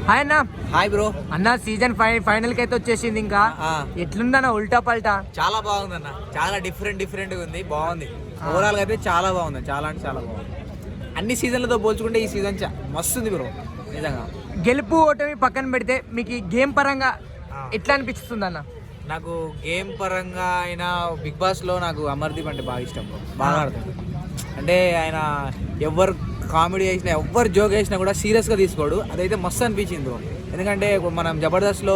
Hi అన్న. Hi bro. అన్న season final కి అయితే వచ్చేసింది. ఇంకా ఎట్లుందన్న ఉల్టా పల్టా? చాలా బాగుంది అన్న, చాలా డిఫరెంట్ ఉంది, బాగుంది. ఓవరాల్ గా అయితే చాలా బాగుంది, చాలా అంటే చాలా బాగుంది. అన్ని సీజన్లతో పోల్చుకుంటే ఈ సీజన్ మస్తుంది బ్రో నిజంగా. గెలుపు ఓటమి పక్కన పెడితే మీకు గేమ్ పరంగా ఎట్లా అనిపిస్తుంది అన్న? నాకు గేమ్ పరంగా అయినా బిగ్ బాస్ లో నాకు అమర్దీప్ అంటే బాగా ఇష్టం బ్రో. బాగా ఆడుతుంది. అంటే ఆయన ఎవరు కామెడీ చేసినా, ఎవరు జోక్ చేసినా కూడా సీరియస్గా తీసుకోడు. అదైతే మస్తు అనిపించింది బ్రో. ఎందుకంటే మనం జబర్దస్త్లో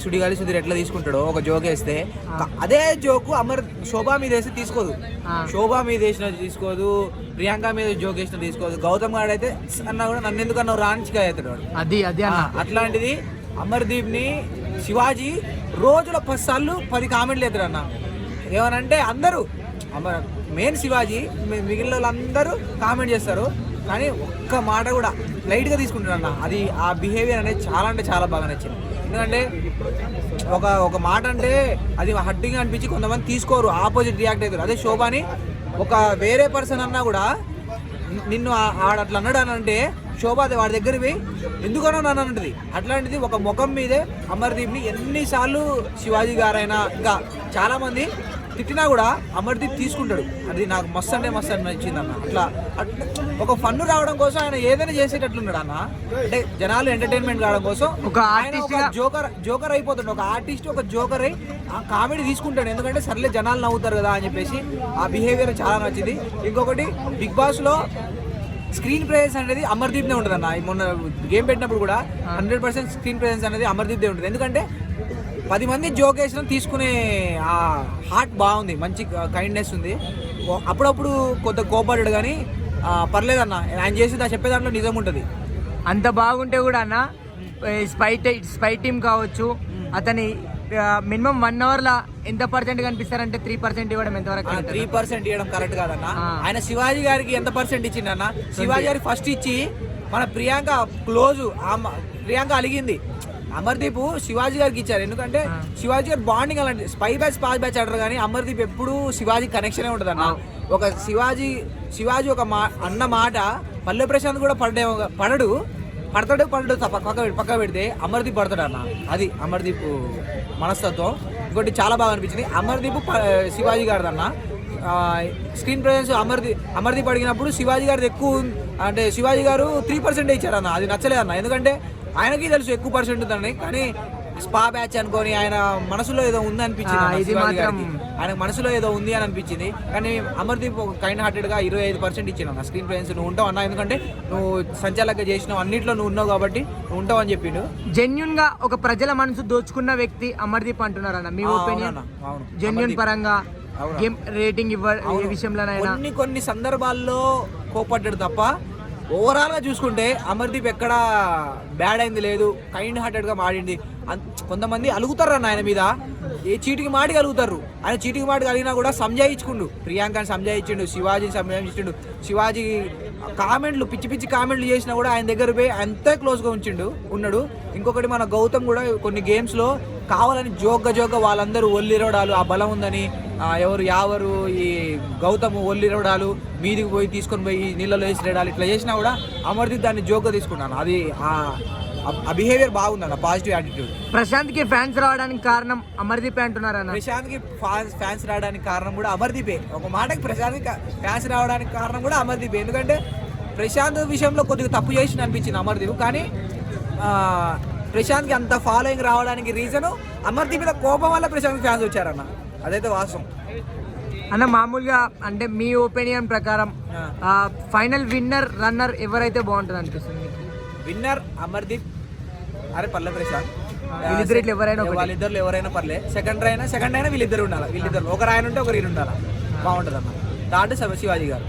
సుడిగాలి ఎట్లా తీసుకుంటాడో ఒక జోక్ వేస్తే, అదే జోకు శోభా మీద వేస్తే తీసుకోదు. శోభా మీద వేసిన తీసుకోదు, ప్రియాంక మీద జోక్ వేసిన తీసుకోదు. గౌతమ్ గారు అయితే అన్నా కూడా నన్ను ఎందుకన్నా రాణించిగా అవుతాడు. అది అట్లాంటిది అమర్దీప్ ని శివాజీ రోజుల 10 సార్లు 10 కామెంట్లు ఎత్తాడు అన్న. ఏమనంటే అందరూ మెయిన్ శివాజీ, మిగిలిన వాళ్ళందరూ కామెంట్ చేస్తారు, కానీ ఒక్క మాట కూడా లైట్గా తీసుకుంటాడు అన్న. అది ఆ బిహేవియర్ అనేది చాలా అంటే చాలా బాగా నచ్చింది. ఎందుకంటే ఒక మాట అంటే అది హర్టింగ్ అనిపించి కొంతమంది తీసుకోరు, ఆపోజిట్ రియాక్ట్ అవుతారు. అదే శోభాని ఒక వేరే పర్సన్ అన్నా కూడా నిన్ను అట్లా అన్నాడు అని అంటే శోభ వాడి దగ్గర పోయి ఎందుకన్నా నన్ను అంటుంది. అట్లాంటిది ఒక ముఖం మీదే అమర్దీప్ని ఎన్నిసార్లు శివాజీ గారైనా ఇంకా చాలామంది తిట్టినా కూడా అమర్దీప్ తీసుకుంటాడు. అది నాకు మస్తు అంటే మస్తు నచ్చింది అన్న. అట్లా ఒక ఫన్ను రావడం కోసం ఆయన ఏదైనా చేసేటట్లున్నాడు అన్న. అంటే జనాలు ఎంటర్టైన్మెంట్ కావడం కోసం ఒక జోకర్ అయిపోతాడు. ఒక ఆర్టిస్ట్ ఒక జోకర్ అయి ఆ కామెడీ తీసుకుంటాడు. ఎందుకంటే సర్లే జనాలు నవ్వుతారు కదా అని చెప్పేసి ఆ బిహేవియర్ చాలా నచ్చింది. ఇంకొకటి బిగ్ బాస్ లో స్క్రీన్ ప్రెజెన్స్ అనేది అమర్దీప్నే ఉంటుంది అన్న. మొన్న గేమ్ పెట్టినప్పుడు కూడా 100% స్క్రీన్ ప్రెజెన్స్ అనేది అమర్దీప్దే ఉంటుంది. ఎందుకంటే 10 మంది జోక్ వేసిన తీసుకునే ఆ హార్ట్ బాగుంది, మంచి కైండ్నెస్ ఉంది. అప్పుడప్పుడు కొద్ది కోపడ్డాడు కానీ పర్లేదన్న, ఆయన చేసి చెప్పే దాంట్లో నిజం ఉంటుంది. అంత బాగుంటే కూడా అన్న స్పై టీమ్ కావచ్చు, అతని మినిమం 1 అవర్లో ఎంత % కనిపిస్తారంటే 3% ఇవ్వడం ఎంతవరకు? 3% ఇవ్వడం కరెక్ట్ కాదన్న. ఆయన శివాజీ గారికి ఎంత % ఇచ్చిండన్న? శివాజీ గారికి ఫస్ట్ ఇచ్చి మన ప్రియాంక క్లోజు, ప్రియాంక అలిగింది, అమర్దీప్ శివాజీ గారికి ఇచ్చారు. ఎందుకంటే శివాజీ గారు బాండింగ్ అలాంటి స్పై బ్యాచ్ పాస్ బ్యాచ్ ఆడరు, కానీ అమర్దీప్ ఎప్పుడు శివాజీ కనెక్షనే ఉంటుంది అన్న. ఒక శివాజీ ఒక అన్న మాట పల్లె ప్రశాంత్ కూడా పడతాడు పక్క పెడితే అమర్దీప్ పడతాడు అన్న. అది అమర్దీప్ మనస్తత్వం. ఇంకోటి చాలా బాగా అనిపించింది అమర్దీప్ శివాజీ గారిది అన్న. స్క్రీన్ ప్రెజెన్స్ అమర్దీప్ అడిగినప్పుడు శివాజీ గారిది ఎక్కువ, అంటే శివాజీ గారు 3% ఇచ్చారన్న. అది నచ్చలేదన్న. ఎందుకంటే ఆయనకి తెలుసు ఎక్కువ % ఉందని, కానీ స్పా బ్యాచ్ అనుకొని ఆయన మనసులో ఏదో ఉంది అనిపించింది. ఆయన మనసులో ఏదో ఉంది అని అనిపించింది. కానీ అమర్దీప్ కైండ్ హార్టెడ్గా 25% ఇచ్చిన స్క్రీన్ ప్రెజెన్స్. నువ్వు ఉంటావు అన్న, ఎందుకంటే నువ్వు సంచాలకంగా చేసినావు, అన్నింటిలో నువ్వు ఉన్నావు కాబట్టి నువ్వు ఉంటావు అని చెప్పిండు. జెన్యున్ గా ఒక ప్రజల మనసు దోచుకున్న వ్యక్తి అమర్దీప్ అంటున్నారన్న. మీ ఒపీనియన్ జెన్యున్ పరంగా గేమ్ రేటింగ్ విషయంలోనైనా కొన్ని సందర్భాల్లో కోపడ్డాడు తప్ప ఓవరాల్ గా చూసుకుంటే అమర్దీప్ ఎక్కడ బ్యాడ్ అయింది లేదు, కైండ్ హార్టెడ్ గా మాడింది. కొంతమంది అలుగుతారు అన్న ఆయన మీద, ఏ చీటికి మాటికి అలుగుతారు. ఆయన చీటికి మాటికి అలిగినా కూడా సంజాయించుకుండు, ప్రియాంకని సంజాయించిండు, శివాజీని సంజాయించిండు. శివాజీ కామెంట్లు పిచ్చి కామెంట్లు చేసినా కూడా ఆయన దగ్గర పోయి అంతే క్లోజ్గా ఉన్నాడు. ఇంకొకటి మన గౌతమ్ కూడా కొన్ని గేమ్స్లో కావాలని జోగ్గా వాళ్ళందరూ ఒల్లిరవడాలు, ఆ బలం ఉందని యావరు ఈ గౌతమ్ ఒల్లిరవడాలు, మీదికి పోయి తీసుకొని పోయి నీళ్ళలో వేసిరేడాలు, ఇట్లా చేసినా కూడా అమర్దీప్ దాన్ని జోగ్గా తీసుకున్నాను. అది ఆ బిహేవియర్ బాగుందన్న, పాజిటివ్ యాటిట్యూడ్. ప్రశాంత్ కి ఫ్యాన్స్ రావడానికి కారణం అమర్దీపే అంటున్నారన్న. ప్రశాంత్ కి ఫ్యాన్స్ రావడానికి కారణం కూడా అమర్దీపే. ఒక మాటకి ప్రశాంత్ కి ఫ్యాన్స్ రావడానికి కారణం కూడా అమర్దీపే. ఎందుకంటే ప్రశాంత్ విషయంలో కొద్దిగా తప్పు చేసిన అనిపించింది అమర్దీప్, కానీ ప్రశాంత్కి అంత ఫాలోయింగ్ రావడానికి రీజను అమర్దీప్ మీద కోపం వల్ల ప్రశాంత్ ఫ్యాన్స్ వచ్చారన్న. అదైతే వాస్తవం అన్న. మామూలుగా అంటే మీ ఒపీనియన్ ప్రకారం ఫైనల్ విన్నర్ రన్నర్ ఎవరైతే బాగుంటుంది అనిపిస్తుంది? విన్నర్ అమర్దీప్, అరే పల్లె ప్రశాంత్, వాళ్ళిద్దరు ఎవరైనా పర్లే. సెకండ్ అయినా వీళ్ళిద్దరు ఉండాలి. ఒకరు ఆయన ఉంటే ఒకరు ఉండాలి, బాగుంటుంది అన్న. థర్డ్ శివాజీ గారు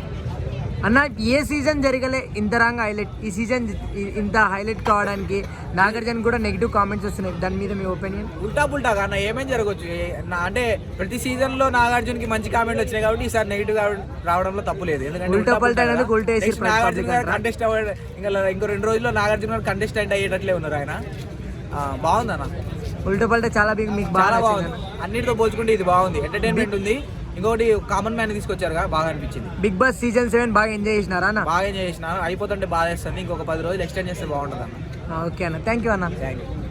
అన్న. ఏ సీజన్ జరగలే ఇంతరంగా హైలైట్, ఈ సీజన్ ఇంత హైలైట్ కావడానికి నాగార్జున కూడా నెగిటివ్ కామెంట్స్ వస్తున్నాయి. దాని మీద మీ ఒపీనియన్? ఉల్టా అన్న, ఏమేం జరగవచ్చు. అంటే ప్రతి సీజన్ లో నాగార్జునకి మంచి కామెంట్లు వచ్చినాయి కాబట్టి ఈసారి నెగిటివ్ రావడంలో తప్పు లేదు. ఎందుకంటే కంటెస్ట్ ఇంకో 2 రోజుల్లో నాగార్జున కంటెస్టెంట్ అయ్యేటట్లే ఉన్నారు. ఆయన బాగుందన్న. ఉల్టా చాలా మీకు చాలా బాగుంది. అన్నిటితో పోల్చుకుంటే ఇది బాగుంది, ఎంటర్టైన్మెంట్ ఉంది. ఇంకోటి కామన్ మ్యాన్ తీసుకొచ్చారు, బాగా అనిపించింది. బిగ్ బాస్ సీజన్ 7 బాగా ఎంజాయ్ చేసినారా? బాగా ఎంజాయ్ చేసినారు. అయిపోతుంటే బాగా చేస్తుంది. ఇంకొక 10 రోజులు ఎక్స్టెండ్ చేస్తే బాగుంటుంది అన్న. ఓకే అన్న, థ్యాంక్ యూ అన్న. Thank you.